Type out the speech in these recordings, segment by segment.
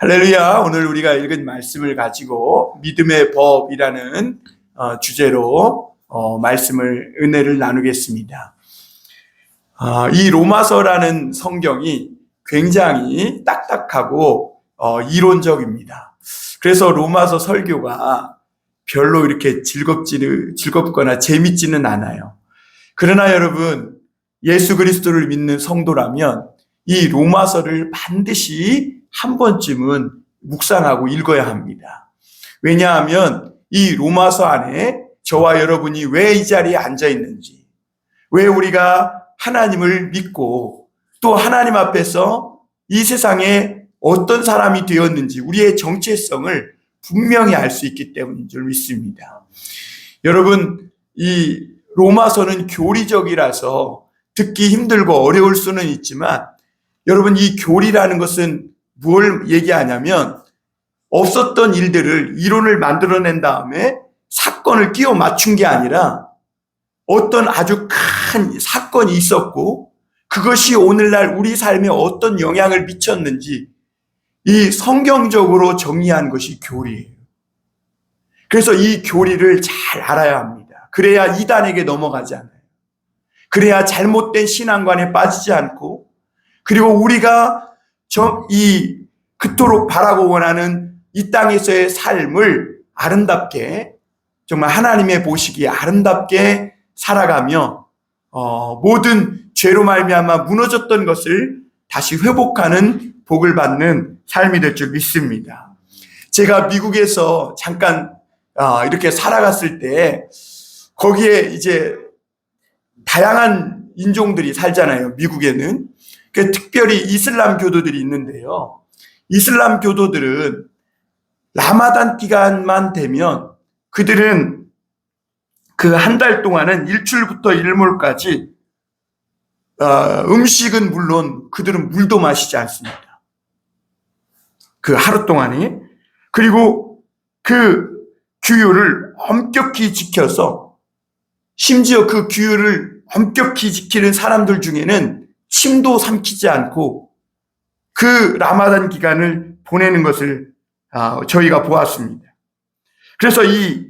할렐루야. 오늘 우리가 읽은 말씀을 가지고 믿음의 법이라는 주제로 은혜를 나누겠습니다. 이 로마서라는 성경이 굉장히 딱딱하고 이론적입니다. 그래서 로마서 설교가 별로 이렇게 즐겁거나 재밌지는 않아요. 그러나 여러분, 예수 그리스도를 믿는 성도라면 이 로마서를 반드시 한 번쯤은 묵상하고 읽어야 합니다. 왜냐하면 이 로마서 안에 저와 여러분이 왜 이 자리에 앉아 있는지, 왜 우리가 하나님을 믿고 또 하나님 앞에서 이 세상에 어떤 사람이 되었는지 우리의 정체성을 분명히 알 수 있기 때문인 줄 믿습니다. 여러분, 이 로마서는 교리적이라서 듣기 힘들고 어려울 수는 있지만 여러분, 이 교리라는 것은 뭘 얘기하냐면 없었던 일들을 이론을 만들어낸 다음에 사건을 끼워 맞춘 게 아니라 어떤 아주 큰 사건이 있었고 그것이 오늘날 우리 삶에 어떤 영향을 미쳤는지 이 성경적으로 정리한 것이 교리예요. 그래서 이 교리를 잘 알아야 합니다. 그래야 이단에게 넘어가지 않아요. 그래야 잘못된 신앙관에 빠지지 않고, 그리고 우리가 그토록 바라고 원하는 이 땅에서의 삶을 아름답게, 정말 하나님의 보시기에 아름답게 살아가며 모든 죄로 말미암아 무너졌던 것을 다시 회복하는 복을 받는 삶이 될 줄 믿습니다. 제가 미국에서 잠깐 이렇게 살아갔을 때 거기에 이제 다양한 인종들이 살잖아요. 미국에는. 특별히 이슬람 교도들이 있는데요. 이슬람 교도들은 라마단 기간만 되면 그들은 그 한 달 동안은 일출부터 일몰까지 음식은 물론 그들은 물도 마시지 않습니다. 그 하루 동안이. 그리고 그 규율을 엄격히 지켜서 심지어 그 규율을 엄격히 지키는 사람들 중에는 침도 삼키지 않고 그 라마단 기간을 보내는 것을 저희가 보았습니다. 그래서 이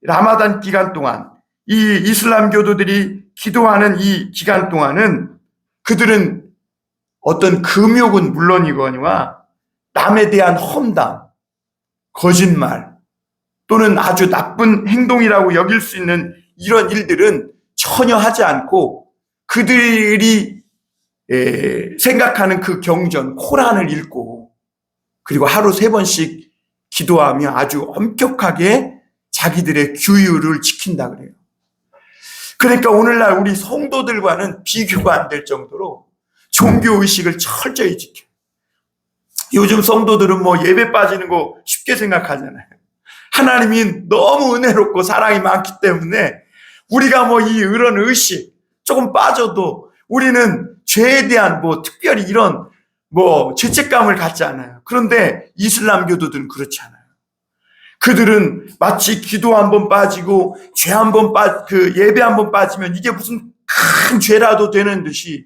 라마단 기간 동안 이 이슬람 교도들이 기도하는 이 기간 동안은 그들은 어떤 금욕은 물론이거니와 남에 대한 험담, 거짓말 또는 아주 나쁜 행동이라고 여길 수 있는 이런 일들은 전혀 하지 않고 그들이 생각하는 그 경전, 코란을 읽고 그리고 하루 3번씩 기도하며 아주 엄격하게 자기들의 규율을 지킨다 그래요. 그러니까 오늘날 우리 성도들과는 비교가 안 될 정도로 종교의식을 철저히 지켜요. 요즘 성도들은 예배 빠지는 거 쉽게 생각하잖아요. 하나님이 너무 은혜롭고 사랑이 많기 때문에 우리가 이런 의식 조금 빠져도 우리는 죄에 대한 특별히 이런 죄책감을 갖지 않아요. 그런데 이슬람 교도들은 그렇지 않아요. 그들은 마치 기도 한번 빠지고 죄 한번 예배 한번 빠지면 이게 무슨 큰 죄라도 되는 듯이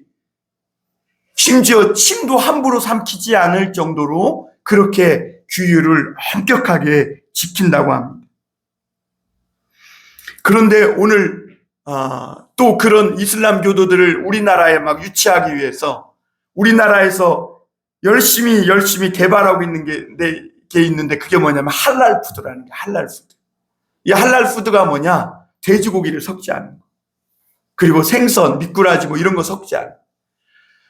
심지어 침도 함부로 삼키지 않을 정도로 그렇게 규율을 엄격하게 지킨다고 합니다. 그런데 오늘 또 그런 이슬람 교도들을 우리나라에 유치하기 위해서 우리나라에서 열심히 개발하고 있는 게 있는데 그게 뭐냐면 할랄 푸드라는 게 할랄 푸드. 이 할랄 푸드가 뭐냐? 돼지고기를 섞지 않는 거. 그리고 생선, 미꾸라지 이런 거 섞지 않는 거.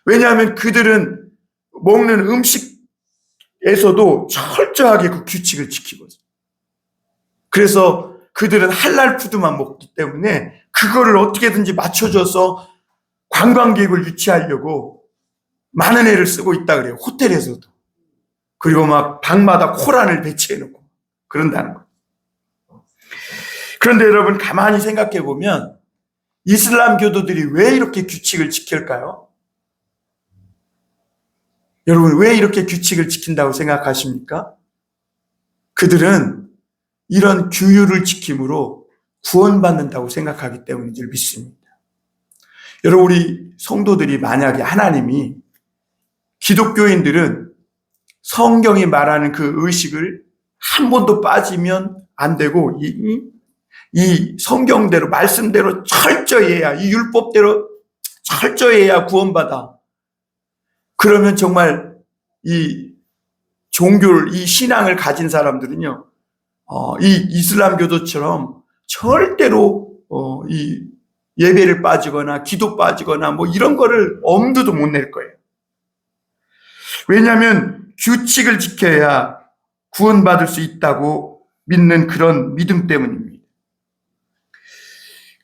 왜냐하면 그들은 먹는 음식에서도 철저하게 그 규칙을 지키거든요. 그래서 그들은 할랄 푸드만 먹기 때문에 그거를 어떻게든지 맞춰줘서 관광객을 유치하려고 많은 애를 쓰고 있다 그래요. 호텔에서도. 그리고 방마다 코란을 배치해놓고 그런다는 거예요. 그런데 여러분 가만히 생각해 보면 이슬람 교도들이 왜 이렇게 규칙을 지킬까요? 여러분 왜 이렇게 규칙을 지킨다고 생각하십니까? 그들은 이런 규율을 지킴으로 구원받는다고 생각하기 때문인 줄 믿습니다. 여러분 우리 성도들이 만약에 하나님이 기독교인들은 성경이 말하는 그 의식을 한 번도 빠지면 안 되고, 이 성경대로, 말씀대로 철저히 해야, 이 율법대로 철저히 해야 구원받아. 그러면 정말 이 종교를, 이 신앙을 가진 사람들은요, 이 이슬람교도처럼 절대로 이 예배를 빠지거나 기도 빠지거나 뭐 이런 거를 엄두도 못 낼 거예요. 왜냐하면 규칙을 지켜야 구원받을 수 있다고 믿는 그런 믿음 때문입니다.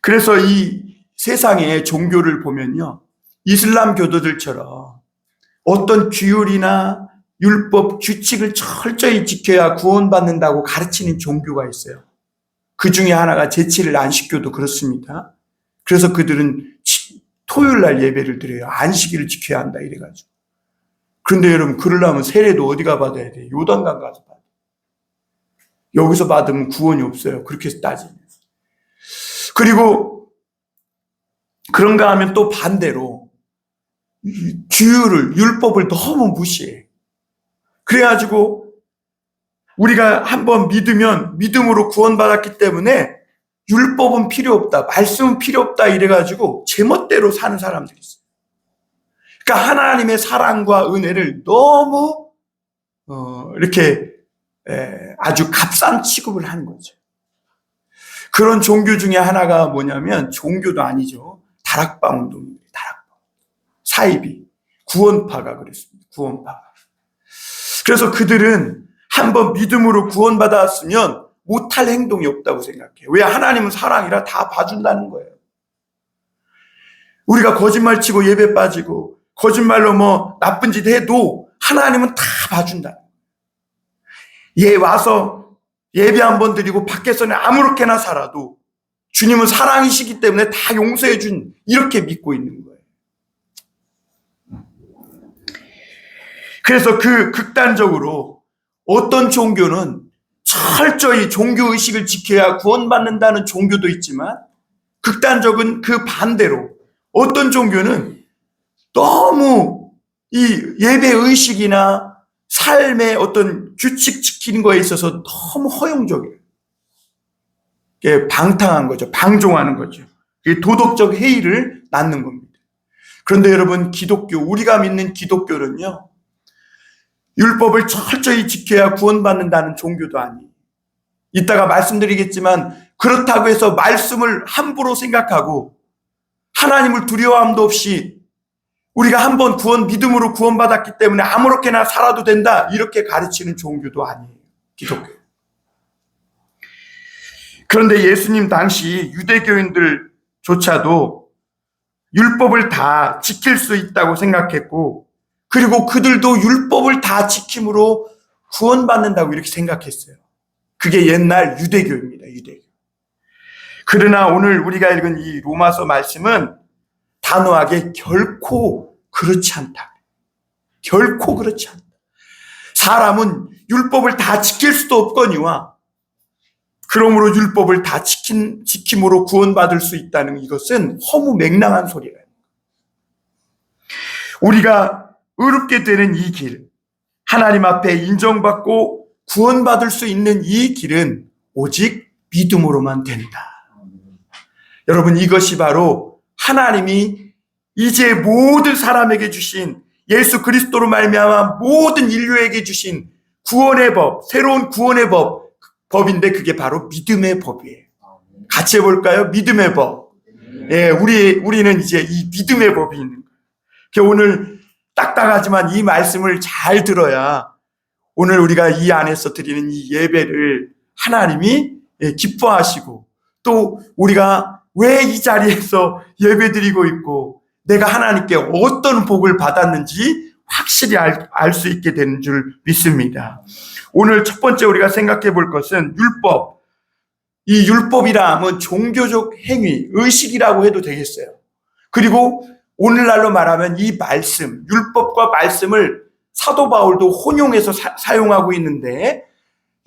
그래서 이 세상의 종교를 보면요, 이슬람 교도들처럼 어떤 규율이나 율법, 규칙을 철저히 지켜야 구원받는다고 가르치는 종교가 있어요. 그 중에 하나가 제7일 안식교도 그렇습니다. 그래서 그들은 토요일 날 예배를 드려요. 안식일을 지켜야 한다 이래가지고. 그런데 여러분, 그러려면 세례도 어디가 받아야 돼요? 요단강 가서 받아요. 여기서 받으면 구원이 없어요. 그렇게 따지면. 그리고 그런가 하면 또 반대로 규율을, 율법을 너무 무시해. 그래가지고 우리가 한번 믿으면 믿음으로 구원받았기 때문에 율법은 필요 없다, 말씀은 필요 없다 이래가지고 제멋대로 사는 사람들이 있어요. 그러니까 하나님의 사랑과 은혜를 너무 이렇게 아주 값싼 취급을 하는 거죠. 그런 종교 중에 하나가 뭐냐면, 종교도 아니죠, 다락방 운동입니다. 다락방, 사이비, 구원파가 그랬습니다. 구원파가. 그래서 그들은 한번 믿음으로 구원받았으면 못할 행동이 없다고 생각해요. 왜? 하나님은 사랑이라 다 봐준다는 거예요. 우리가 거짓말 치고 예배 빠지고 거짓말로 뭐 나쁜 짓 해도 하나님은 다 봐준다. 얘 와서 예배 한번 드리고 밖에서는 아무렇게나 살아도 주님은 사랑이시기 때문에 다 용서해 준, 이렇게 믿고 있는 거예요. 그래서 그 극단적으로 어떤 종교는 철저히 종교의식을 지켜야 구원받는다는 종교도 있지만, 극단적인 그 반대로 어떤 종교는 너무 이 예배의식이나 삶의 어떤 규칙 지키는 거에 있어서 너무 허용적이에요. 방탕한 거죠. 방종하는 거죠. 도덕적 해이를 낳는 겁니다. 그런데 여러분, 기독교, 우리가 믿는 기독교는요, 율법을 철저히 지켜야 구원받는다는 종교도 아니에요. 이따가 말씀드리겠지만, 그렇다고 해서 말씀을 함부로 생각하고 하나님을 두려워함도 없이 우리가 한번 믿음으로 구원받았기 때문에 아무렇게나 살아도 된다, 이렇게 가르치는 종교도 아니에요, 기독교. 그런데 예수님 당시 유대교인들조차도 율법을 다 지킬 수 있다고 생각했고, 그리고 그들도 율법을 다 지킴으로 구원받는다고 이렇게 생각했어요. 그게 옛날 유대교입니다, 유대교. 그러나 오늘 우리가 읽은 이 로마서 말씀은 단호하게 결코 그렇지 않다. 결코 그렇지 않다. 사람은 율법을 다 지킬 수도 없거니와 그러므로 율법을 다 지킴으로 구원받을 수 있다는 이것은 허무맹랑한 소리예요. 우리가 의롭게 되는 이 길, 하나님 앞에 인정받고 구원받을 수 있는 이 길은 오직 믿음으로만 된다. 여러분, 이것이 바로 하나님이 이제 모든 사람에게 주신, 예수 그리스도로 말미암아 모든 인류에게 주신 구원의 법, 새로운 구원의 법인데, 그게 바로 믿음의 법이에요. 같이 해볼까요? 믿음의 법. 예, 우리는 이제 이 믿음의 법이 있는 거예요. 오늘 딱딱하지만 이 말씀을 잘 들어야 오늘 우리가 이 안에서 드리는 이 예배를 하나님이 기뻐하시고, 또 우리가 왜 이 자리에서 예배드리고 있고 내가 하나님께 어떤 복을 받았는지 확실히 알 수 있게 되는 줄 믿습니다. 오늘 첫 번째 우리가 생각해 볼 것은 율법. 이 율법이라 하면 종교적 행위, 의식이라고 해도 되겠어요. 그리고 오늘날로 말하면 이 말씀, 율법과 말씀을 사도 바울도 혼용해서 사용하고 있는데,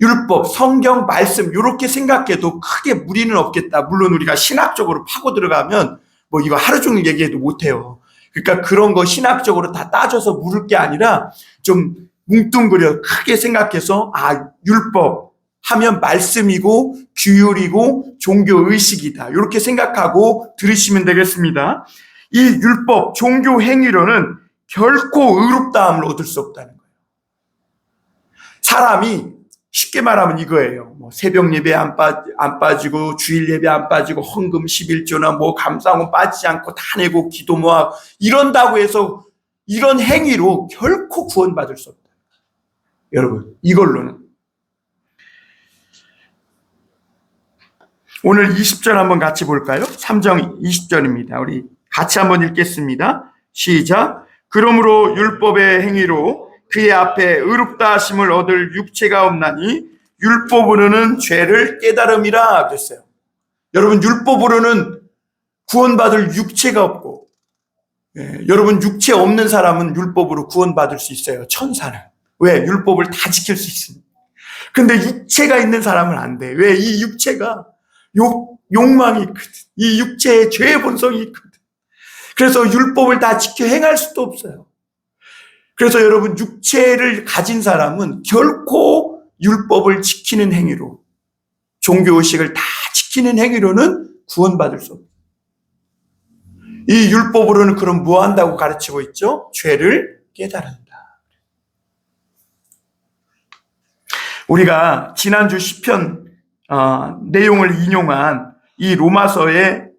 율법, 성경, 말씀 이렇게 생각해도 크게 무리는 없겠다. 물론 우리가 신학적으로 파고 들어가면 뭐 이거 하루 종일 얘기해도 못해요. 그러니까 그런 거 신학적으로 다 따져서 물을 게 아니라 좀 뭉뚱그려 크게 생각해서 율법 하면 말씀이고 규율이고 종교의식이다, 이렇게 생각하고 들으시면 되겠습니다. 이 율법, 종교 행위로는 결코 의롭다함을 얻을 수 없다는 거예요. 사람이 쉽게 말하면 이거예요. 새벽 예배 안 빠지고, 주일 예배 안 빠지고, 헌금 11조나 감사원 빠지지 않고 다 내고 기도 모아 이런다고 해서 이런 행위로 결코 구원받을 수 없다. 여러분, 이걸로는. 오늘 20절 한번 같이 볼까요? 3장 20절입니다. 우리 같이 한번 읽겠습니다. 시작. 그러므로 율법의 행위로 그의 앞에 의롭다 하심을 얻을 육체가 없나니 율법으로는 죄를 깨달음이라 그랬어요. 여러분, 율법으로는 구원받을 육체가 없고, 여러분, 육체 없는 사람은 율법으로 구원받을 수 있어요. 천사는. 왜? 율법을 다 지킬 수 있습니다. 근데 육체가 있는 사람은 안 돼. 왜? 이 육체가 욕망이 있거든. 이 육체의 죄의 본성이 있거든. 그래서 율법을 다 지켜 행할 수도 없어요. 그래서 여러분, 육체를 가진 사람은 결코 율법을 지키는 행위로, 종교의식을 다 지키는 행위로는 구원받을 수 없어요. 이 율법으로는 그럼 뭐 한다고 가르치고 있죠? 죄를 깨달은다. 우리가 지난주 시편 내용을 인용한 이 로마서의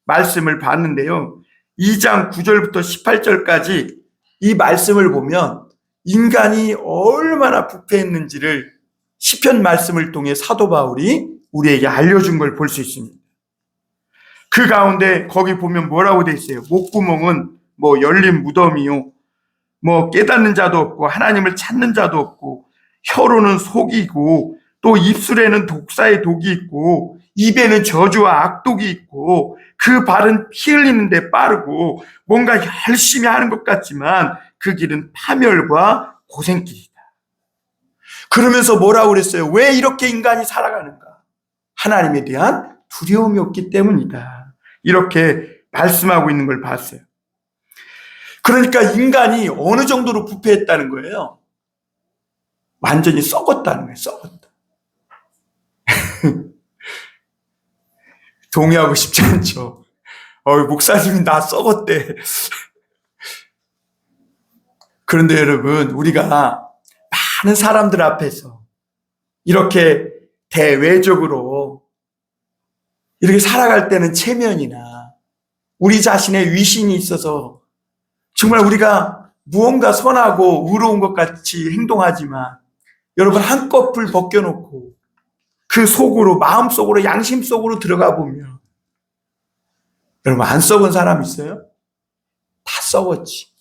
말씀을 봤는데요. 2장 9절부터 18절까지 이 말씀을 보면 인간이 얼마나 부패했는지를 시편 말씀을 통해 사도 바울이 우리에게 알려준 걸 볼 수 있습니다. 그 가운데 거기 보면 뭐라고 돼 있어요? 목구멍은 열린 무덤이요, 깨닫는 자도 없고 하나님을 찾는 자도 없고, 혀로는 속이고, 또 입술에는 독사의 독이 있고, 입에는 저주와 악독이 있고, 그 발은 피 흘리는 데 빠르고, 뭔가 열심히 하는 것 같지만 그 길은 파멸과 고생길이다. 그러면서 뭐라고 그랬어요? 왜 이렇게 인간이 살아가는가? 하나님에 대한 두려움이 없기 때문이다. 이렇게 말씀하고 있는 걸 봤어요. 그러니까 인간이 어느 정도로 부패했다는 거예요? 완전히 썩었다는 거예요. 썩었다. 동의하고 싶지 않죠. 목사님이 나 썩었대. 그런데 여러분, 우리가 많은 사람들 앞에서 이렇게 대외적으로 이렇게 살아갈 때는 체면이나 우리 자신의 위신이 있어서 정말 우리가 무언가 선하고 의로운 것 같이 행동하지만, 여러분, 한꺼풀 벗겨놓고 그 속으로, 마음속으로, 양심 속으로 들어가 보면, 여러분, 안 썩은 사람 있어요? 다 썩었지.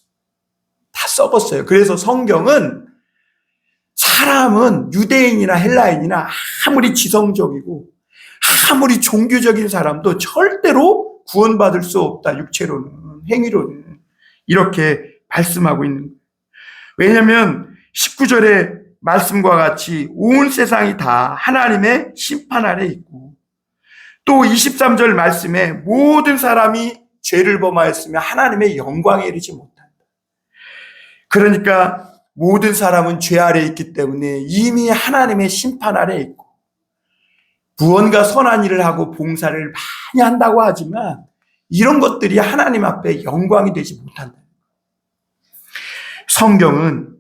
다 썩었어요. 그래서 성경은 사람은 유대인이나 헬라인이나 아무리 지성적이고 아무리 종교적인 사람도 절대로 구원받을 수 없다. 육체로는, 행위로는. 이렇게 말씀하고 있는 거예요. 왜냐하면 19절의 말씀과 같이 온 세상이 다 하나님의 심판 아래 있고, 또 23절 말씀에 모든 사람이 죄를 범하였으며 하나님의 영광에 이르지 못한다. 그러니까 모든 사람은 죄 아래 있기 때문에 이미 하나님의 심판 아래 있고, 무언가 선한 일을 하고 봉사를 많이 한다고 하지만 이런 것들이 하나님 앞에 영광이 되지 못한다. 성경은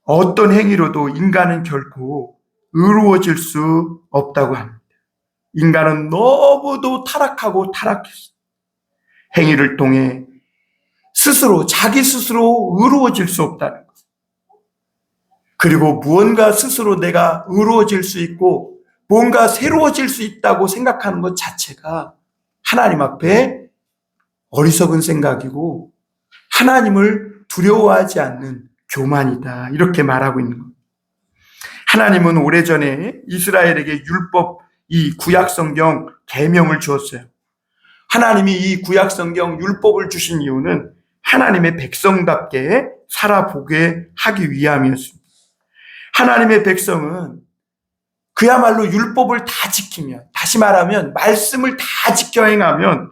어떤 행위로도 인간은 결코 의로워질 수 없다고 합니다. 인간은 너무도 타락하고 타락했어. 행위를 통해 스스로, 자기 스스로 의로워질 수 없다는 것. 그리고 무언가 스스로 내가 의로워질 수 있고 뭔가 새로워질 수 있다고 생각하는 것 자체가 하나님 앞에 어리석은 생각이고 하나님을 두려워하지 않는 교만이다. 이렇게 말하고 있는 겁니다. 하나님은 오래전에 이스라엘에게 율법, 이 구약성경 계명을 주었어요. 하나님이 이 구약성경 율법을 주신 이유는 하나님의 백성답게 살아보게 하기 위함이었습니다. 하나님의 백성은 그야말로 율법을 다 지키면, 다시 말하면 말씀을 다 지켜 행하면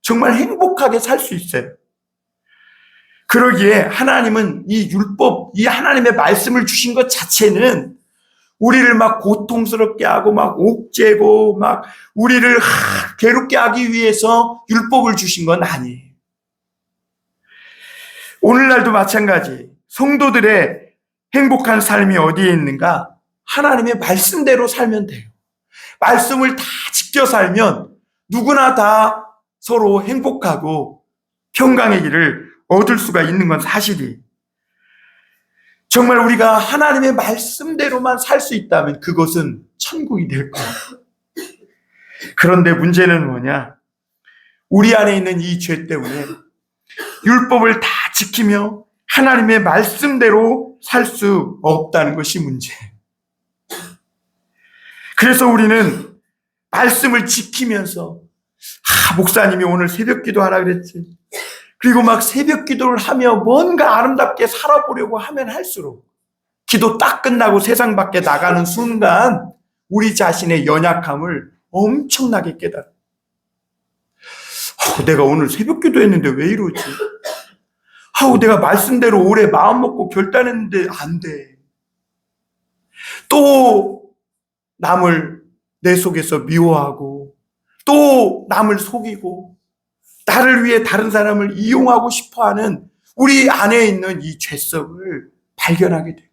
정말 행복하게 살 수 있어요. 그러기에 하나님은 이 율법, 이 하나님의 말씀을 주신 것 자체는 우리를 막 고통스럽게 하고 막 옥죄고 막 우리를 괴롭게 하기 위해서 율법을 주신 건 아니에요. 오늘날도 마찬가지. 성도들의 행복한 삶이 어디에 있는가? 하나님의 말씀대로 살면 돼요. 말씀을 다 지켜 살면 누구나 다 서로 행복하고 평강의 길을 얻을 수가 있는 건 사실이에요. 정말 우리가 하나님의 말씀대로만 살 수 있다면 그것은 천국이 될 거예요. 그런데 문제는 뭐냐? 우리 안에 있는 이 죄 때문에 율법을 다 지키며 하나님의 말씀대로 살 수 없다는 것이 문제예요. 그래서 우리는 말씀을 지키면서 목사님이 오늘 새벽 기도하라 그랬지. 그리고 막 새벽 기도를 하며 뭔가 아름답게 살아보려고 하면 할수록 기도 딱 끝나고 세상 밖에 나가는 순간 우리 자신의 연약함을 엄청나게 깨달아. 내가 오늘 새벽 기도했는데 왜 이러지? 내가 말씀대로 오래 마음 먹고 결단했는데 안 돼. 또 남을 내 속에서 미워하고 또 남을 속이고 나를 위해 다른 사람을 이용하고 싶어하는 우리 안에 있는 이 죄성을 발견하게 돼요.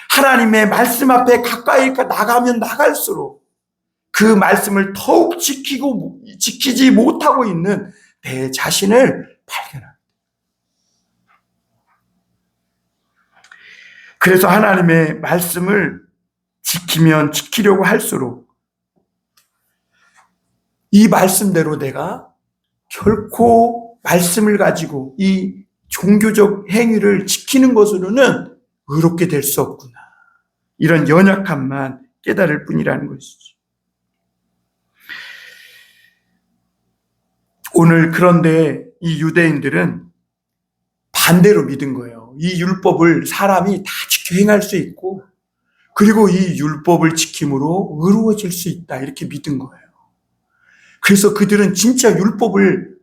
하나님의 말씀 앞에 가까이 나가면 나갈수록 그 말씀을 더욱 지키지 못하고 있는 내 자신을 발견합니다. 그래서 하나님의 말씀을 지키면 지키려고 할수록 이 말씀대로 내가 결코 말씀을 가지고 이 종교적 행위를 지키는 것으로는 의롭게 될 수 없구나. 이런 연약함만 깨달을 뿐이라는 것이죠. 오늘 그런데 이 유대인들은 반대로 믿은 거예요. 이 율법을 사람이 다 지켜 행할 수 있고 그리고 이 율법을 지킴으로 의로워질 수 있다. 이렇게 믿은 거예요. 그래서 그들은 진짜 율법을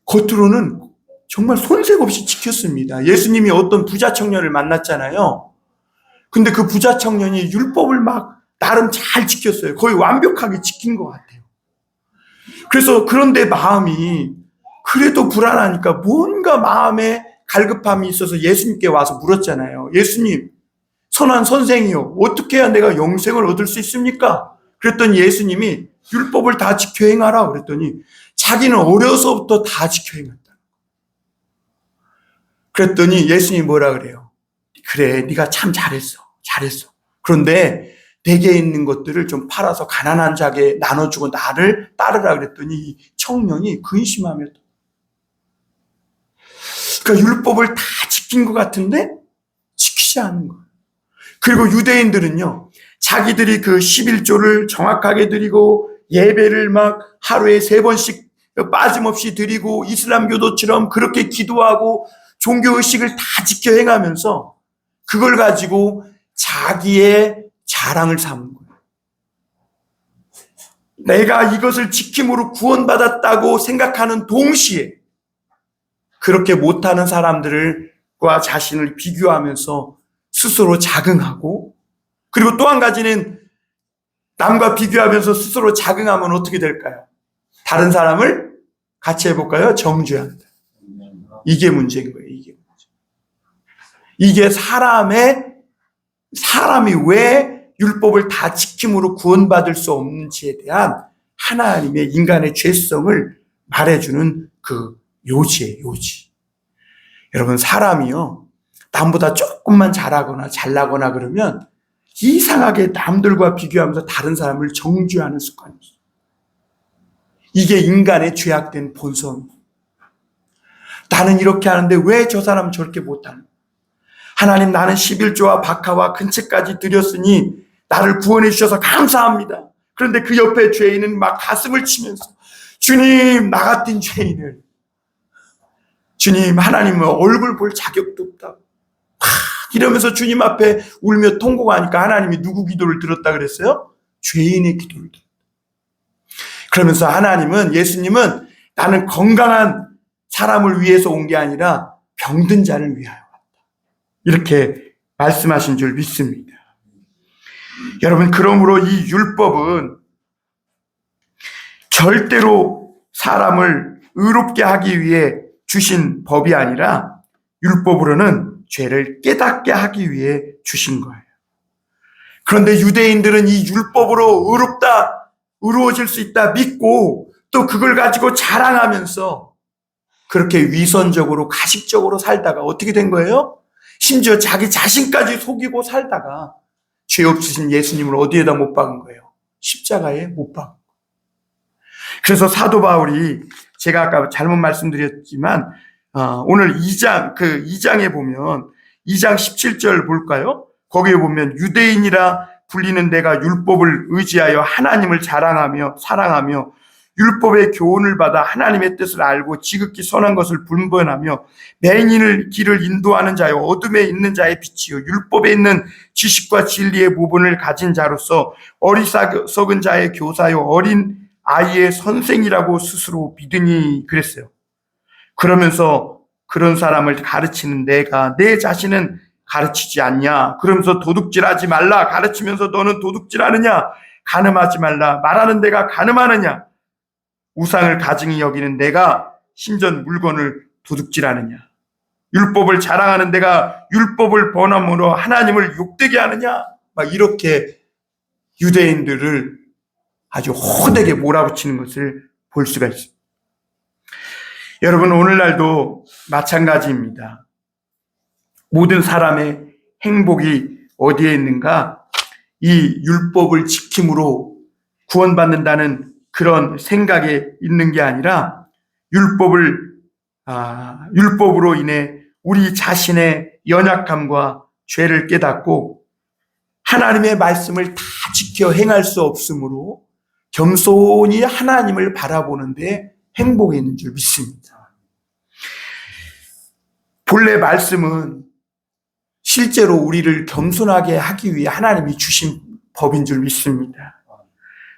겉으로는 정말 손색 없이 지켰습니다. 예수님이 어떤 부자 청년을 만났잖아요. 근데 그 부자 청년이 율법을 막 나름 잘 지켰어요. 거의 완벽하게 지킨 것 같아요. 그래서 그런데 마음이 그래도 불안하니까 뭔가 마음에 갈급함이 있어서 예수님께 와서 물었잖아요. 예수님, 선한 선생이요. 어떻게 해야 내가 영생을 얻을 수 있습니까? 그랬더니 예수님이 율법을 다 지켜 행하라 그랬더니 자기는 어려서부터 다 지켜 행했다. 그랬더니 예수님이 뭐라 그래요? 그래, 네가 참 잘했어. 그런데 내게 있는 것들을 좀 팔아서 가난한 자에게 나눠주고 나를 따르라 그랬더니 이 청년이 근심하며 그러니까 율법을 다 지킨 것 같은데 지키지 않는 거예요. 그리고 유대인들은요, 자기들이 그 11조를 정확하게 드리고 예배를 막 하루에 3번씩 빠짐없이 드리고 이슬람교도처럼 그렇게 기도하고 종교의식을 다 지켜 행하면서 그걸 가지고 자기의 자랑을 삼는 거예요. 내가 이것을 지킴으로 구원받았다고 생각하는 동시에 그렇게 못하는 사람들과 자신을 비교하면서 스스로 자긍하고 그리고 또 한 가지는 남과 비교하면서 스스로 자긍하면 어떻게 될까요? 다른 사람을 같이 해볼까요? 정죄한다. 이게 문제인 거예요. 이게 사람이 왜 율법을 다 지킴으로 구원받을 수 없는지에 대한 하나님의 인간의 죄성을 말해주는 그 요지예요. 여러분, 사람이요, 남보다 조금만 잘하거나 잘나거나 그러면 이상하게 남들과 비교하면서 다른 사람을 정죄하는 습관이 있어요. 이게 인간의 죄악된 본성입니다. 나는 이렇게 하는데 왜 저 사람은 저렇게 못하는? 하나님, 나는 11조와 박하와 근처까지 드렸으니 나를 구원해 주셔서 감사합니다. 그런데 그 옆에 죄인은 막 가슴을 치면서 주님, 나 같은 죄인을 주님, 하나님은 얼굴 볼 자격도 없다고 이러면서 주님 앞에 울며 통곡하니까 하나님이 누구 기도를 들었다 그랬어요? 죄인의 기도를 들었다. 그러면서 예수님은 나는 건강한 사람을 위해서 온 게 아니라 병든 자를 위하여 왔다. 이렇게 말씀하신 줄 믿습니다. 여러분, 그러므로 이 율법은 절대로 사람을 의롭게 하기 위해 주신 법이 아니라 율법으로는 죄를 깨닫게 하기 위해 주신 거예요. 그런데 유대인들은 이 율법으로 의로워질 수 있다 믿고 또 그걸 가지고 자랑하면서 그렇게 위선적으로 가식적으로 살다가 어떻게 된 거예요? 심지어 자기 자신까지 속이고 살다가 죄 없으신 예수님을 어디에다 못 박은 거예요? 십자가에 못 박은 거예요. 그래서 사도 바울이 제가 아까 잘못 말씀드렸지만 오늘 2장에 보면 2장 17절 볼까요? 거기에 보면 유대인이라 불리는 내가 율법을 의지하여 하나님을 자랑하며 사랑하며 율법의 교훈을 받아 하나님의 뜻을 알고 지극히 선한 것을 분별하며 맹인을 길을 인도하는 자요 어둠에 있는 자의 빛이요 율법에 있는 지식과 진리의 모본을 가진 자로서 어리석은 자의 교사요 어린 아이의 선생이라고 스스로 믿으니 그랬어요. 그러면서 그런 사람을 가르치는 내가 내 자신은 가르치지 않냐? 그러면서 도둑질하지 말라 가르치면서 너는 도둑질하느냐? 간음하지 말라 말하는 내가 간음하느냐? 우상을 가증히 여기는 내가 신전 물건을 도둑질하느냐? 율법을 자랑하는 내가 율법을 번함으로 하나님을 욕되게 하느냐? 막 이렇게 유대인들을 아주 호되게 몰아붙이는 것을 볼 수가 있습니다. 여러분, 오늘날도 마찬가지입니다. 모든 사람의 행복이 어디에 있는가? 이 율법을 지킴으로 구원받는다는 그런 생각에 있는 게 아니라 율법으로 인해 우리 자신의 연약함과 죄를 깨닫고 하나님의 말씀을 다 지켜 행할 수 없으므로 겸손히 하나님을 바라보는데 행복이 있는 줄 믿습니다. 본래 말씀은 실제로 우리를 겸손하게 하기 위해 하나님이 주신 법인 줄 믿습니다.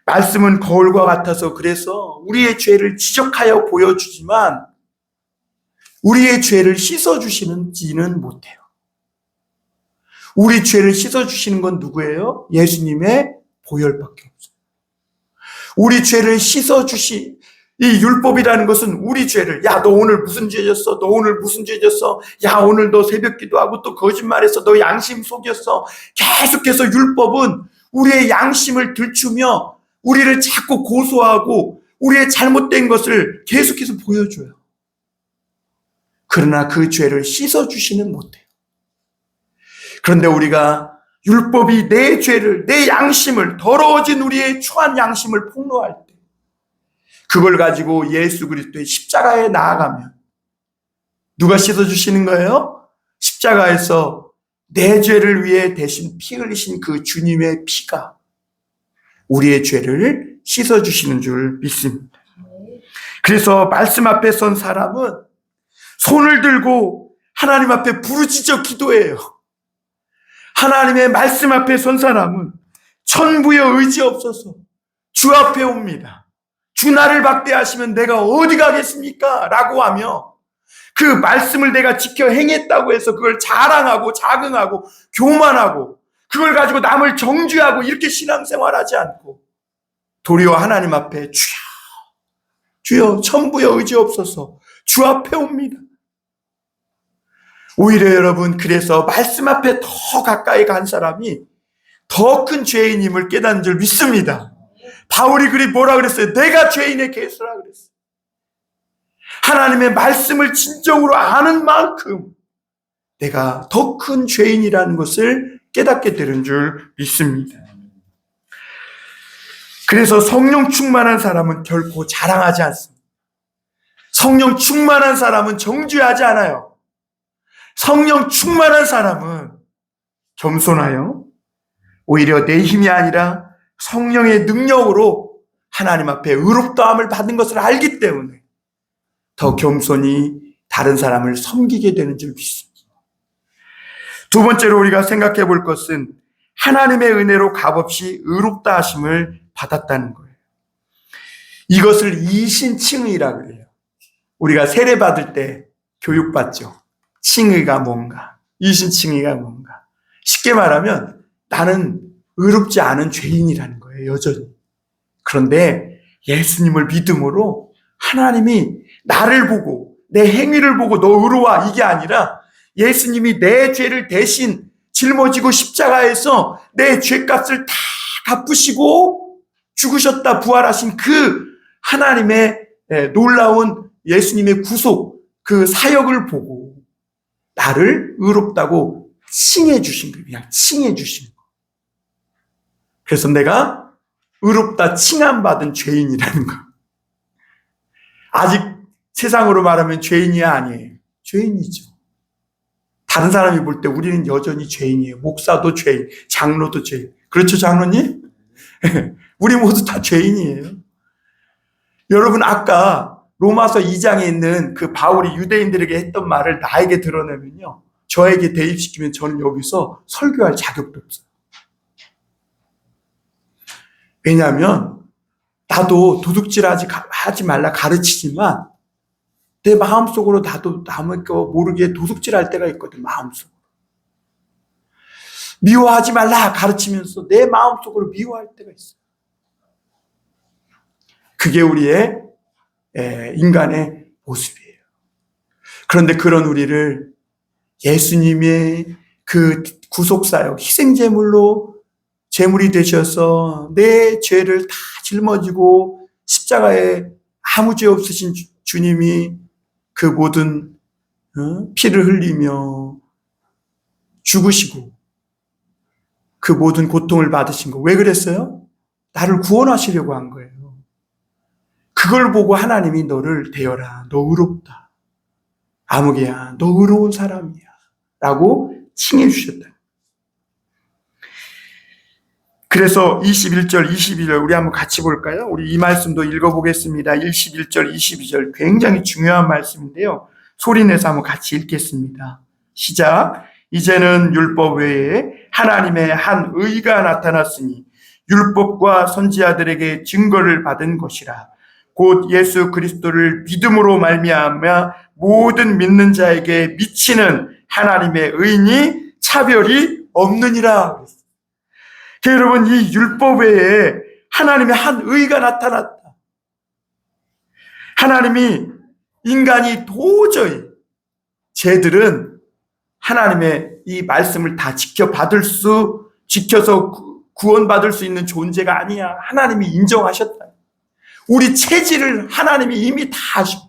말씀은 거울과 같아서 그래서 우리의 죄를 지적하여 보여주지만 우리의 죄를 씻어주시는지는 못해요. 우리 죄를 씻어주시는 건 누구예요? 예수님의 보혈밖에 없어요. 우리 죄를 이 율법이라는 것은 우리 죄를 야, 너 오늘 무슨 죄 졌어? 너 오늘 무슨 죄 졌어? 야, 오늘 너 새벽 기도하고 또 거짓말했어? 너 양심 속였어? 계속해서 율법은 우리의 양심을 들추며 우리를 자꾸 고소하고 우리의 잘못된 것을 계속해서 보여줘요. 그러나 그 죄를 씻어주시는 못해요. 그런데 우리가 율법이 내 죄를, 내 양심을, 더러워진 우리의 추한 양심을 폭로할 때 그걸 가지고 예수 그리스도의 십자가에 나아가면 누가 씻어주시는 거예요? 십자가에서 내 죄를 위해 대신 피 흘리신 그 주님의 피가 우리의 죄를 씻어주시는 줄 믿습니다. 그래서 말씀 앞에 선 사람은 손을 들고 하나님 앞에 부르짖어 기도해요. 하나님의 말씀 앞에 선 사람은 천부여 의지없어서 주 앞에 옵니다. 주 나를 박대하시면 내가 어디 가겠습니까? 라고 하며 그 말씀을 내가 지켜 행했다고 해서 그걸 자랑하고 자긍하고 교만하고 그걸 가지고 남을 정죄하고 이렇게 신앙생활하지 않고 도리어 하나님 앞에 주여 천부여 의지없어서 주 앞에 옵니다. 오히려 여러분, 그래서 말씀 앞에 더 가까이 간 사람이 더 큰 죄인임을 깨닫는 줄 믿습니다. 바울이 뭐라 그랬어요? 내가 죄인의 개수라 그랬어요. 하나님의 말씀을 진정으로 아는 만큼 내가 더 큰 죄인이라는 것을 깨닫게 되는 줄 믿습니다. 그래서 성령 충만한 사람은 결코 자랑하지 않습니다. 성령 충만한 사람은 정죄하지 않아요. 성령 충만한 사람은 겸손하여 오히려 내 힘이 아니라 성령의 능력으로 하나님 앞에 의롭다함을 받은 것을 알기 때문에 더 겸손히 다른 사람을 섬기게 되는 줄 믿습니다. 두 번째로 우리가 생각해 볼 것은 하나님의 은혜로 값없이 의롭다 하심을 받았다는 거예요. 이것을 이신칭의라 그래요. 우리가 세례 받을 때 교육받죠. 칭의가 뭔가, 이신 칭의가 뭔가. 쉽게 말하면 나는 의롭지 않은 죄인이라는 거예요, 여전히. 그런데 예수님을 믿음으로 하나님이 나를 보고 내 행위를 보고 너 의로워, 이게 아니라 예수님이 내 죄를 대신 짊어지고 십자가에서 내 죄값을 다 갚으시고 죽으셨다 부활하신 그 하나님의 놀라운 예수님의 구속, 그 사역을 보고 나를 의롭다고 칭해 주신 거예요. 그냥 칭해 주신 거예요. 그래서 내가 의롭다 칭함받은 죄인이라는 거. 아직 세상으로 말하면 죄인이 아니에요. 죄인이죠. 다른 사람이 볼 때 우리는 여전히 죄인이에요. 목사도 죄인, 장로도 죄인. 그렇죠, 장로님? 우리 모두 다 죄인이에요. 여러분, 아까 로마서 2장에 있는 그 바울이 유대인들에게 했던 말을 나에게 드러내면요, 저에게 대입시키면 저는 여기서 설교할 자격도 없어요. 왜냐하면 나도 도둑질하지 말라 가르치지만 내 마음속으로 나도 남의 거 모르게 도둑질할 때가 있거든. 마음속으로 미워하지 말라 가르치면서 내 마음속으로 미워할 때가 있어요. 그게 우리의 인간의 모습이에요. 그런데 그런 우리를 예수님의 그 구속사역, 희생제물로 제물이 되셔서 내 죄를 다 짊어지고 십자가에 아무 죄 없으신 주님이 그 모든 피를 흘리며 죽으시고 그 모든 고통을 받으신 거. 왜 그랬어요? 나를 구원하시려고 한 거예요. 그걸 보고 하나님이 너를 대여라. 너 의롭다. 아무개야, 너 의로운 사람이야. 라고 칭해 주셨다. 그래서 21절, 22절 우리 한번 같이 볼까요? 우리 이 말씀도 읽어보겠습니다. 21절, 22절 굉장히 중요한 말씀인데요. 소리내서 한번 같이 읽겠습니다. 시작. 이제는 율법 외에 하나님의 한 의가 나타났으니 율법과 선지자들에게 증거를 받은 것이라. 곧 예수 그리스도를 믿음으로 말미암아 모든 믿는 자에게 미치는 하나님의 의인이 차별이 없느니라. 여러분, 이 율법 외에 하나님의 한 의가 나타났다. 하나님이 인간이 도저히 쟤들은 하나님의 이 말씀을 다 지켜서 구원받을 수 있는 존재가 아니야. 하나님이 인정하셨다. 우리 체질을 하나님이 이미 다 아시고,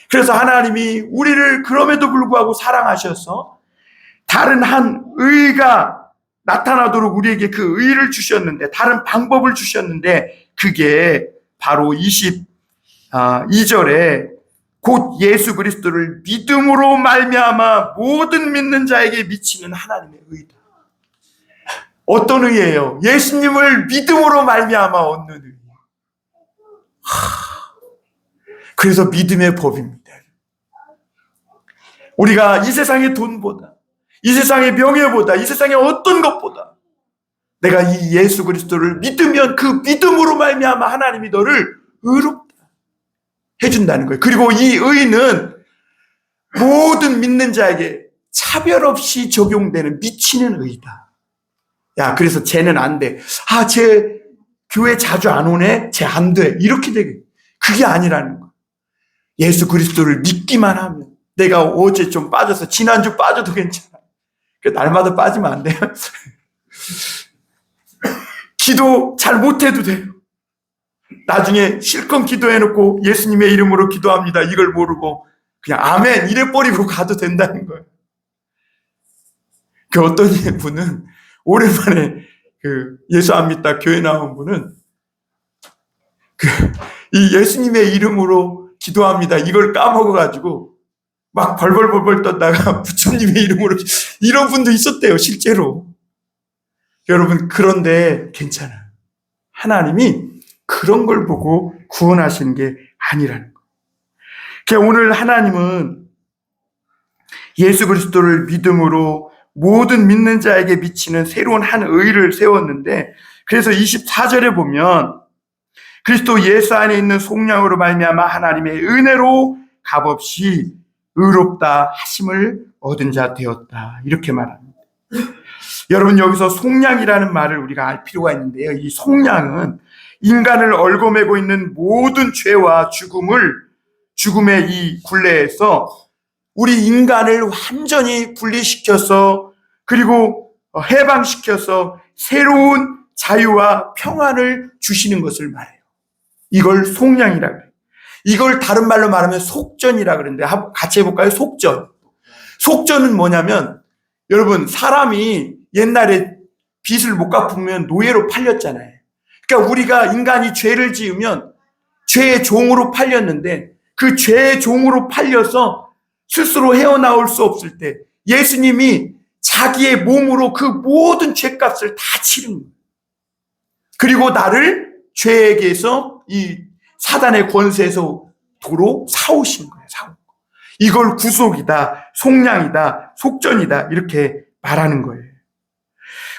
그래서 하나님이 우리를 그럼에도 불구하고 사랑하셔서 다른 한 의가 나타나도록 우리에게 그 의를 주셨는데, 다른 방법을 주셨는데, 그게 바로 22절에 곧 예수 그리스도를 믿음으로 말미암아 모든 믿는 자에게 미치는 하나님의 의다. 어떤 의예요? 예수님을 믿음으로 말미암아 얻는 의. 그래서 믿음의 법입니다. 우리가 이 세상의 돈보다, 이 세상의 명예보다, 이 세상의 어떤 것보다 내가 이 예수 그리스도를 믿으면 그 믿음으로 말미암아 하나님이 너를 의롭다 해준다는 거예요. 그리고 이 의는 모든 믿는 자에게 차별 없이 적용되는 미치는 의다. 야, 그래서 쟤는 안 돼. 아, 쟤 교회 자주 안 오네? 쟤 안 돼. 이렇게 되게. 그게 아니라는 거예요. 예수 그리스도를 믿기만 하면, 내가 어제 좀 빠져서 지난주 빠져도 괜찮아. 날마다 빠지면 안 돼요. 기도 잘 못해도 돼요. 나중에 실컷 기도해놓고 예수님의 이름으로 기도합니다. 이걸 모르고 그냥 아멘 이래버리고 가도 된다는 거예요. 그 어떤 분은 오랜만에 예수 안 믿다 교회 나온 분은 이 예수님의 이름으로 기도합니다. 이걸 까먹어가지고 막 벌벌벌벌 떴다가 부처님의 이름으로 이런 분도 있었대요, 실제로. 여러분, 그런데 괜찮아요. 하나님이 그런 걸 보고 구원하시는 게 아니라는 거예요. 그러니까 오늘 하나님은 예수 그리스도를 믿음으로 모든 믿는 자에게 미치는 새로운 한 의를 세웠는데, 그래서 24절에 보면 그리스도 예수 안에 있는 속량으로 말미암아 하나님의 은혜로 값없이 의롭다 하심을 얻은 자 되었다. 이렇게 말합니다. 여러분, 여기서 속량이라는 말을 우리가 알 필요가 있는데요. 이 속량은 인간을 얽어매고 있는 모든 죄와 죽음의 이 굴레에서 우리 인간을 완전히 분리시켜서 그리고 해방시켜서 새로운 자유와 평안을 주시는 것을 말해요. 이걸 속량이라 그래요. 이걸 다른 말로 말하면 속전이라 그러는데 같이 해볼까요? 속전. 속전은 뭐냐면 여러분, 사람이 옛날에 빚을 못 갚으면 노예로 팔렸잖아요. 그러니까 우리가 인간이 죄를 지으면 죄의 종으로 팔렸는데 그 죄의 종으로 팔려서 스스로 헤어나올 수 없을 때 예수님이 자기의 몸으로 그 모든 죄값을 다 치른 거예요. 그리고 나를 죄에게서 이 사단의 권세에서 도로 사오신 거예요. 이걸 구속이다, 속량이다, 속전이다 이렇게 말하는 거예요.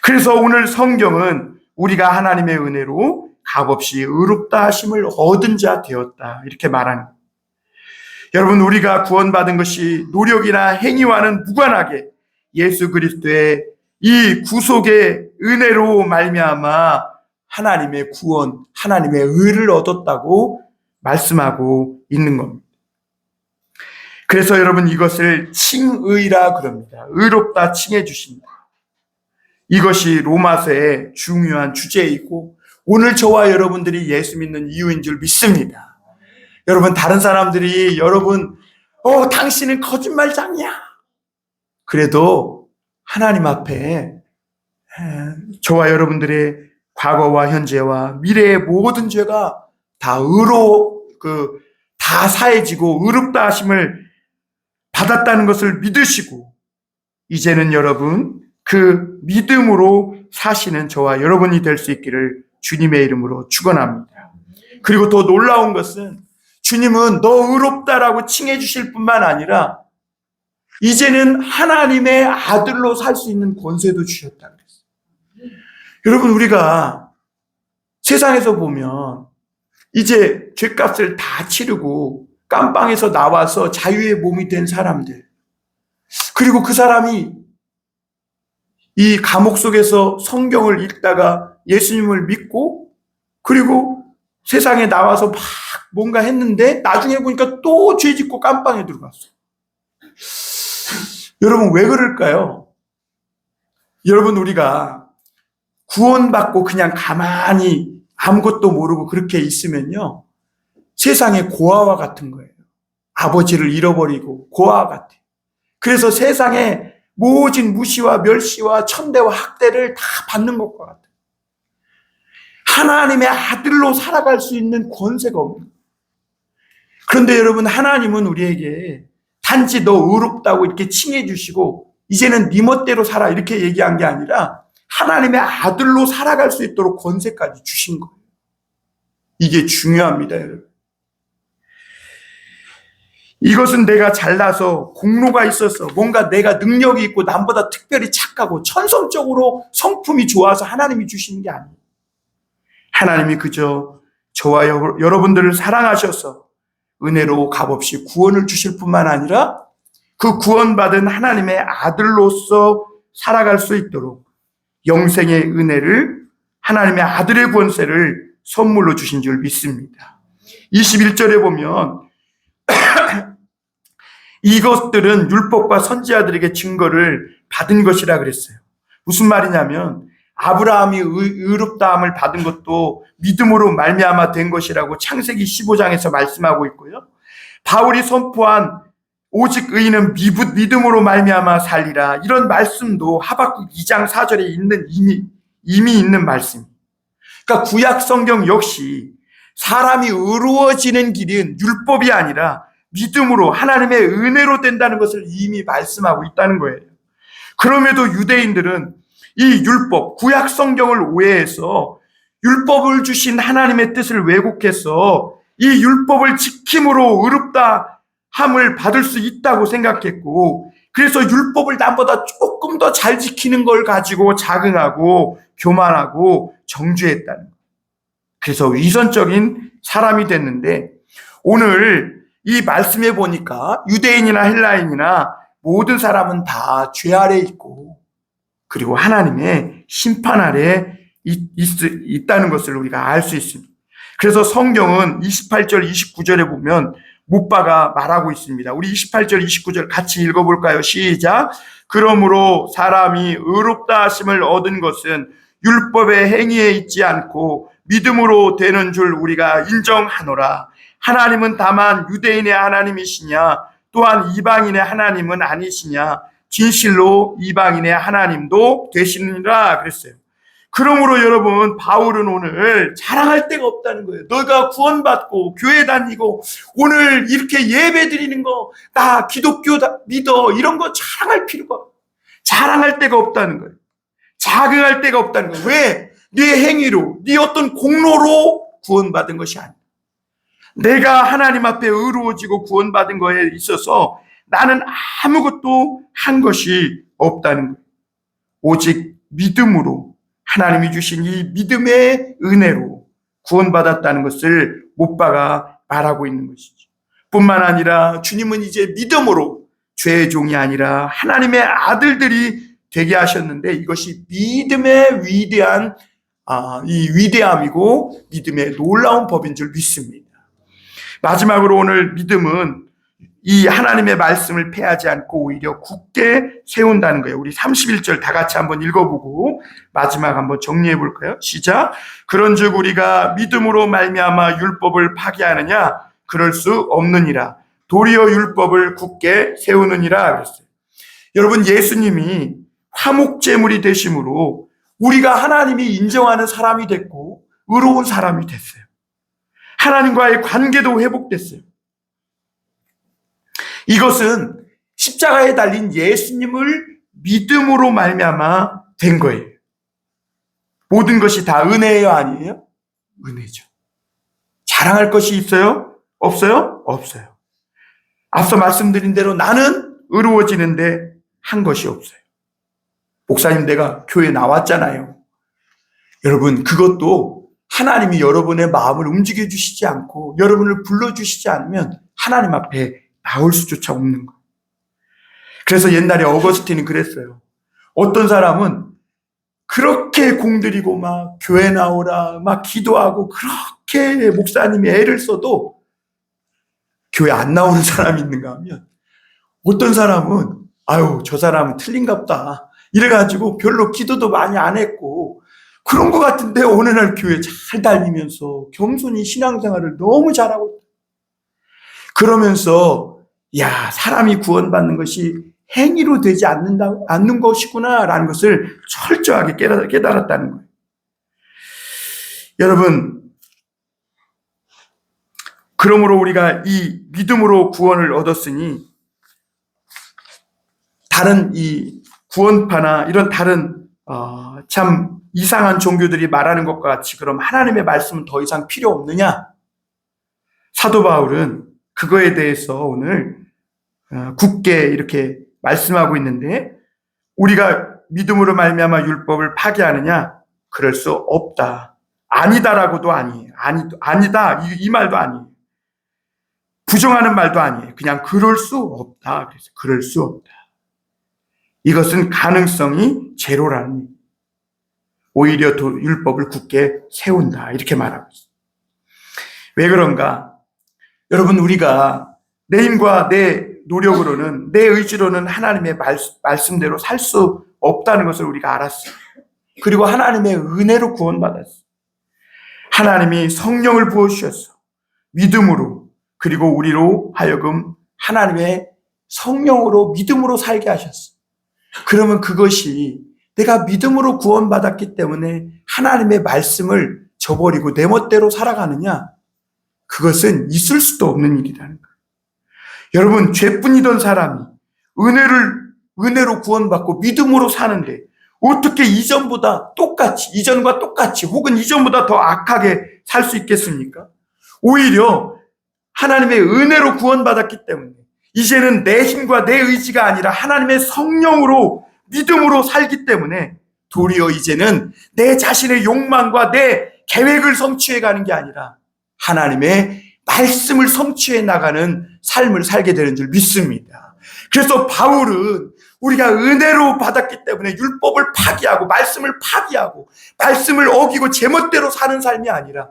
그래서 오늘 성경은 우리가 하나님의 은혜로 값없이 의롭다 하심을 얻은 자 되었다 이렇게 말하는 거예요. 여러분, 우리가 구원받은 것이 노력이나 행위와는 무관하게 예수 그리스도의 이 구속의 은혜로 말미암아 하나님의 구원, 하나님의 의를 얻었다고 말씀하고 있는 겁니다. 그래서 여러분, 이것을 칭의라 그럽니다. 의롭다 칭해 주신다. 이것이 로마서의 중요한 주제이고 오늘 저와 여러분들이 예수 믿는 이유인 줄 믿습니다. 여러분, 다른 사람들이 여러분 당신은 거짓말장이야. 그래도 하나님 앞에 저와 여러분들의 과거와 현재와 미래의 모든 죄가 다 다 사해지고 의롭다 하심을 받았다는 것을 믿으시고 이제는 여러분 그 믿음으로 사시는 저와 여러분이 될 수 있기를 주님의 이름으로 축원합니다. 그리고 더 놀라운 것은 주님은 너 의롭다라고 칭해 주실 뿐만 아니라 이제는 하나님의 아들로 살 수 있는 권세도 주셨다 그랬어요. 여러분, 우리가 세상에서 보면 이제 죄값을 다 치르고 깜빵에서 나와서 자유의 몸이 된 사람들, 그리고 그 사람이 이 감옥 속에서 성경을 읽다가 예수님을 믿고 그리고 세상에 나와서 막 뭔가 했는데 나중에 보니까 또 죄 짓고 깜빵에 들어갔어요. 여러분, 왜 그럴까요? 여러분, 우리가 구원받고 그냥 가만히 아무것도 모르고 그렇게 있으면요, 세상의 고아와 같은 거예요. 아버지를 잃어버리고 고아와 같아요. 그래서 세상에 모진 무시와 멸시와 천대와 학대를 다 받는 것과 같아요. 하나님의 아들로 살아갈 수 있는 권세가 없는 거예요. 그런데 여러분, 하나님은 우리에게 단지 너 의롭다고 이렇게 칭해 주시고 이제는 네 멋대로 살아 이렇게 얘기한 게 아니라 하나님의 아들로 살아갈 수 있도록 권세까지 주신 거예요. 이게 중요합니다, 여러분. 이것은 내가 잘나서 공로가 있어서 뭔가 내가 능력이 있고 남보다 특별히 착하고 천성적으로 성품이 좋아서 하나님이 주시는 게 아니에요. 하나님이 그저 저와 여러분들을 사랑하셔서 은혜로 값없이 구원을 주실 뿐만 아니라 그 구원받은 하나님의 아들로서 살아갈 수 있도록 영생의 은혜를, 하나님의 아들의 권세를 선물로 주신 줄 믿습니다. 21절에 보면 이것들은 율법과 선지자들에게 증거를 받은 것이라 그랬어요. 무슨 말이냐면 아브라함이 의롭다함을 받은 것도 믿음으로 말미암아 된 것이라고 창세기 15장에서 말씀하고 있고요. 바울이 선포한 오직 의인은 믿음으로 말미암아 살리라, 이런 말씀도 하박국 2장 4절에 있는 이미 있는 말씀. 그러니까 구약 성경 역시 사람이 의로워지는 길은 율법이 아니라 믿음으로 하나님의 은혜로 된다는 것을 이미 말씀하고 있다는 거예요. 그럼에도 유대인들은 이 율법, 구약 성경을 오해해서 율법을 주신 하나님의 뜻을 왜곡해서 이 율법을 지킴으로 의롭다함을 받을 수 있다고 생각했고, 그래서 율법을 남보다 조금 더 잘 지키는 걸 가지고 자긍하고 교만하고 정죄했다는 거예요. 그래서 위선적인 사람이 됐는데 오늘 이 말씀에 보니까 유대인이나 헬라인이나 모든 사람은 다 죄 아래 있고 그리고 하나님의 심판 아래 있다는 것을 우리가 알 수 있습니다. 그래서 성경은 28절, 29절에 보면 못 박아 말하고 있습니다. 우리 28절, 29절 같이 읽어볼까요? 시작. 그러므로 사람이 의롭다 하심을 얻은 것은 율법의 행위에 있지 않고 믿음으로 되는 줄 우리가 인정하노라. 하나님은 다만 유대인의 하나님이시냐 또한 이방인의 하나님은 아니시냐 진실로 이방인의 하나님도 되시느니라 그랬어요. 그러므로 여러분, 바울은 오늘 자랑할 데가 없다는 거예요. 너가 구원받고 교회 다니고 오늘 이렇게 예배 드리는 거, 나 기독교 믿어, 이런 거 자랑할 필요가 없어요. 자랑할 데가 없다는 거예요. 자긍할 데가 없다는 거예요. 왜? 네 행위로, 네 어떤 공로로 구원받은 것이 아니야. 내가 하나님 앞에 의로워지고 구원받은 거에 있어서 나는 아무것도 한 것이 없다는 거예요. 오직 믿음으로, 하나님이 주신 이 믿음의 은혜로 구원받았다는 것을 못 박아 말하고 있는 것이죠. 뿐만 아니라 주님은 이제 믿음으로 죄의 종이 아니라 하나님의 아들들이 되게 하셨는데, 이것이 믿음의 위대한 이 위대함이고 믿음의 놀라운 법인 줄 믿습니다. 마지막으로 오늘 믿음은 이 하나님의 말씀을 패하지 않고 오히려 굳게 세운다는 거예요. 우리 31절 다 같이 한번 읽어보고 마지막 한번 정리해 볼까요? 시작. 그런즉 우리가 믿음으로 말미암아 율법을 파기하느냐? 그럴 수 없느니라. 도리어 율법을 굳게 세우느니라 그랬어요. 여러분, 예수님이 화목제물이 되심으로 우리가 하나님이 인정하는 사람이 됐고 의로운 사람이 됐어요. 하나님과의 관계도 회복됐어요. 이것은 십자가에 달린 예수님을 믿음으로 말미암아 된 거예요. 모든 것이 다 은혜예요, 아니에요? 은혜죠. 자랑할 것이 있어요? 없어요? 없어요. 앞서 말씀드린 대로 나는 의로워지는데 한 것이 없어요. 목사님, 내가 교회 나왔잖아요. 여러분, 그것도 하나님이 여러분의 마음을 움직여 주시지 않고 여러분을 불러주시지 않으면 하나님 앞에 나올 수조차 없는 거예요. 그래서 옛날에 어거스틴이 그랬어요. 어떤 사람은 그렇게 공들이고 막 교회 나오라 막 기도하고 그렇게 목사님이 애를 써도 교회 안 나오는 사람이 있는가 하면, 어떤 사람은 아유, 저 사람은 틀린갑다 이래가지고 별로 기도도 많이 안 했고 그런 것 같은데 어느 날 교회 잘 다니면서 겸손히 신앙생활을 너무 잘하고, 그러면서 야, 사람이 구원받는 것이 행위로 되지 않는 것이구나 라는 것을 철저하게 깨달았다는 거예요. 여러분, 그러므로 우리가 이 믿음으로 구원을 얻었으니 다른 이 구원파나 이런 다른 참 이상한 종교들이 말하는 것과 같이 그럼 하나님의 말씀은 더 이상 필요 없느냐? 사도 바울은 그거에 대해서 오늘 굳게 이렇게 말씀하고 있는데, 우리가 믿음으로 말미암아 율법을 파기하느냐? 그럴 수 없다. 아니다라고도 아니에요. 아니다 이 말도 아니에요. 부정하는 말도 아니에요. 그냥 그럴 수 없다. 그래서 그럴 수 없다. 이것은 가능성이 제로라는 얘기예요. 오히려 율법을 굳게 세운다 이렇게 말하고 있어요. 왜 그런가? 여러분, 우리가 내 힘과 내 노력으로는, 내 의지로는 하나님의 말씀대로 살 수 없다는 것을 우리가 알았어요. 그리고 하나님의 은혜로 구원받았어요. 하나님이 성령을 부어주셨어. 믿음으로, 그리고 우리로 하여금 하나님의 성령으로 믿음으로 살게 하셨어. 그러면 그것이 내가 믿음으로 구원받았기 때문에 하나님의 말씀을 저버리고 내 멋대로 살아가느냐? 그것은 있을 수도 없는 일이라는 거예요. 여러분, 죄뿐이던 사람이 은혜로 구원받고 믿음으로 사는데 어떻게 이전과 똑같이 혹은 이전보다 더 악하게 살 수 있겠습니까? 오히려 하나님의 은혜로 구원받았기 때문에 이제는 내 힘과 내 의지가 아니라 하나님의 성령으로 믿음으로 살기 때문에 도리어 이제는 내 자신의 욕망과 내 계획을 성취해 가는 게 아니라 하나님의 말씀을 성취해 나가는 삶을 살게 되는 줄 믿습니다. 그래서 바울은 우리가 은혜로 받았기 때문에 율법을 파기하고 말씀을 파기하고 말씀을 어기고 제멋대로 사는 삶이 아니라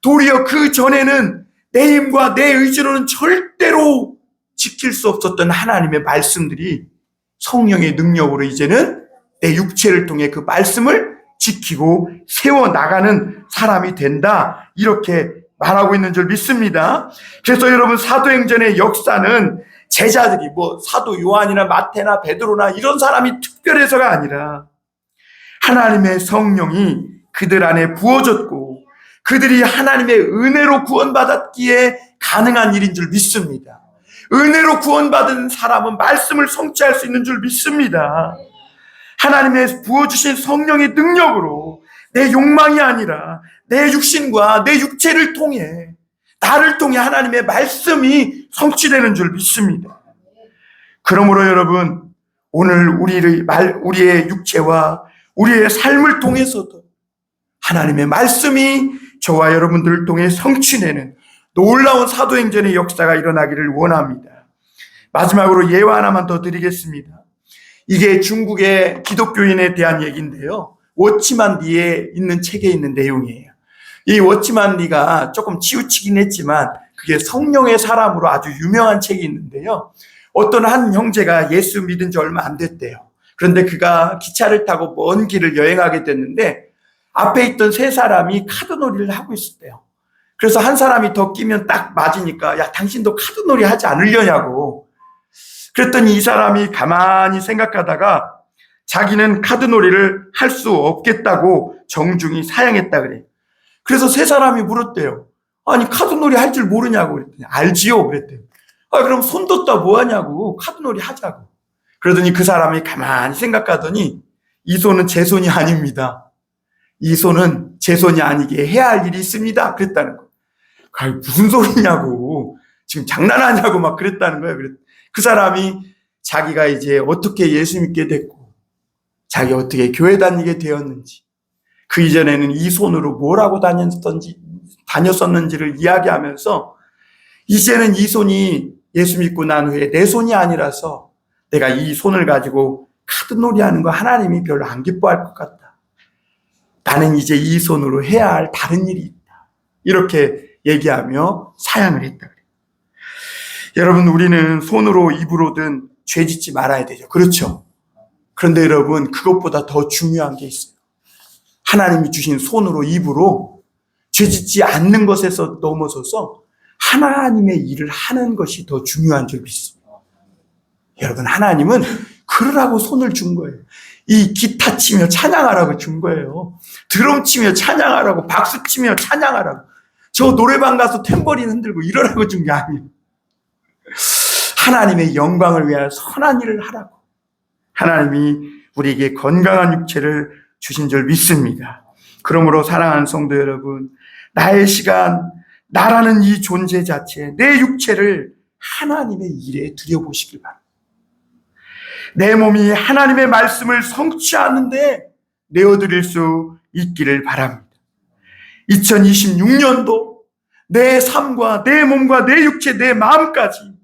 도리어 그 전에는 내 힘과 내 의지로는 절대로 지킬 수 없었던 하나님의 말씀들이 성령의 능력으로 이제는 내 육체를 통해 그 말씀을 지키고 세워나가는 사람이 된다, 이렇게 말하고 있는 줄 믿습니다. 그래서 여러분, 사도행전의 역사는 제자들이 사도 요한이나 마태나 베드로나 이런 사람이 특별해서가 아니라 하나님의 성령이 그들 안에 부어졌고 그들이 하나님의 은혜로 구원받았기에 가능한 일인 줄 믿습니다. 은혜로 구원받은 사람은 말씀을 성취할 수 있는 줄 믿습니다. 하나님의 부어주신 성령의 능력으로 내 욕망이 아니라 내 육신과 내 육체를 통해, 나를 통해 하나님의 말씀이 성취되는 줄 믿습니다. 그러므로 여러분, 오늘 우리의 육체와 우리의 삶을 통해서도 하나님의 말씀이 저와 여러분들을 통해 성취되는 놀라운 사도행전의 역사가 일어나기를 원합니다. 마지막으로 예화 하나만 더 드리겠습니다. 이게 중국의 기독교인에 대한 얘기인데요. 워치만 리에 있는 책에 있는 내용이에요. 이 워치만 리가 조금 치우치긴 했지만 그게 성령의 사람으로 아주 유명한 책이 있는데요. 어떤 한 형제가 예수 믿은 지 얼마 안 됐대요. 그런데 그가 기차를 타고 먼 길을 여행하게 됐는데 앞에 있던 세 사람이 카드놀이를 하고 있었대요. 그래서 한 사람이 더 끼면 딱 맞으니까, 야, 당신도 카드놀이 하지 않으려냐고. 그랬더니 이 사람이 가만히 생각하다가 자기는 카드놀이를 할 수 없겠다고 정중히 사양했다 그래요. 그래서 세 사람이 물었대요. 아니, 카드놀이 할 줄 모르냐고 그랬더니 알지요 그랬대요. 그럼 손 뒀다 뭐하냐고, 카드놀이 하자고. 그러더니 그 사람이 가만히 생각하더니 이 손은 제 손이 아닙니다. 이 손은 제 손이 아니게 해야 할 일이 있습니다. 그랬다는 거예요. 무슨 소리냐고, 지금 장난하냐고 막 그랬다는 거예요. 그 사람이 자기가 이제 어떻게 예수 믿게 됐고 자기 어떻게 교회 다니게 되었는지, 그 이전에는 이 손으로 뭐라고 다녔었는지를 이야기하면서 이제는 이 손이 예수 믿고 난 후에 내 손이 아니라서 내가 이 손을 가지고 카드놀이 하는 거 하나님이 별로 안 기뻐할 것 같다. 나는 이제 이 손으로 해야 할 다른 일이 있다. 이렇게 얘기하며 사양을 했다 그래요. 여러분, 우리는 손으로 입으로든 죄 짓지 말아야 되죠. 그렇죠? 그런데 여러분, 그것보다 더 중요한 게 있어요. 하나님이 주신 손으로 입으로 죄 짓지 않는 것에서 넘어서서 하나님의 일을 하는 것이 더 중요한 줄 믿습니다. 여러분, 하나님은 그러라고 손을 준 거예요. 이 기타 치며 찬양하라고 준 거예요. 드럼 치며 찬양하라고, 박수 치며 찬양하라고, 저 노래방 가서 탬버린 흔들고 이러라고 준 게 아니에요. 하나님의 영광을 위하여 선한 일을 하라고 하나님이 우리에게 건강한 육체를 주신 줄 믿습니다. 그러므로 사랑하는 성도 여러분, 나의 시간, 나라는 이 존재 자체, 내 육체를 하나님의 일에 들여보시길 바랍니다. 내 몸이 하나님의 말씀을 성취하는데 내어드릴 수 있기를 바랍니다. 2026년도 내 삶과 내 몸과 내 육체, 내 마음까지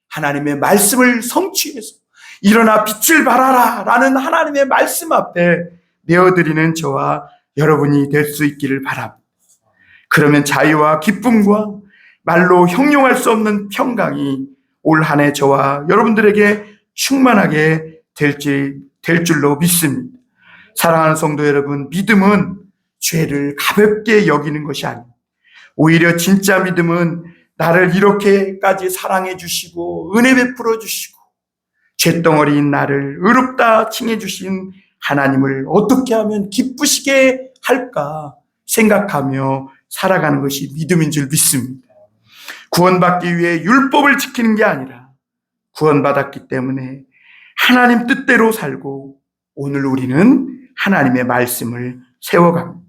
하나님의 말씀을 성취해서 일어나 빛을 발하라 라는 하나님의 말씀 앞에 내어드리는 저와 여러분이 될 수 있기를 바랍니다. 그러면 자유와 기쁨과 말로 형용할 수 없는 평강이 올 한 해 저와 여러분들에게 충만하게 될 줄로 믿습니다. 사랑하는 성도 여러분, 믿음은 죄를 가볍게 여기는 것이 아닙니다. 오히려 진짜 믿음은 나를 이렇게까지 사랑해 주시고 은혜 베풀어 주시고 죄덩어리인 나를 의롭다 칭해 주신 하나님을 어떻게 하면 기쁘시게 할까 생각하며 살아가는 것이 믿음인 줄 믿습니다. 구원받기 위해 율법을 지키는 게 아니라 구원받았기 때문에 하나님 뜻대로 살고 오늘 우리는 하나님의 말씀을 세워갑니다.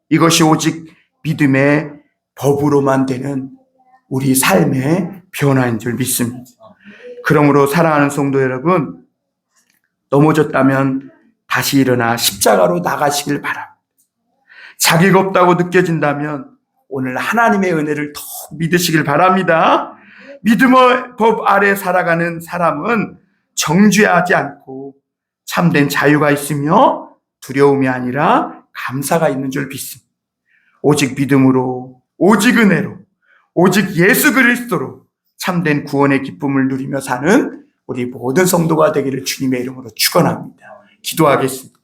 이것이 오직 믿음의 법으로만 되는 우리 삶의 변화인 줄 믿습니다. 그러므로 사랑하는 성도 여러분, 넘어졌다면 다시 일어나 십자가로 나가시길 바랍니다. 자기가 없다고 느껴진다면 오늘 하나님의 은혜를 더 꼭 믿으시길 바랍니다. 믿음의 법 아래 살아가는 사람은 정죄하지 않고 참된 자유가 있으며 두려움이 아니라 감사가 있는 줄 믿습니다. 오직 믿음으로, 오직 은혜로, 오직 예수 그리스도로 참된 구원의 기쁨을 누리며 사는 우리 모든 성도가 되기를 주님의 이름으로 축원합니다. 기도하겠습니다.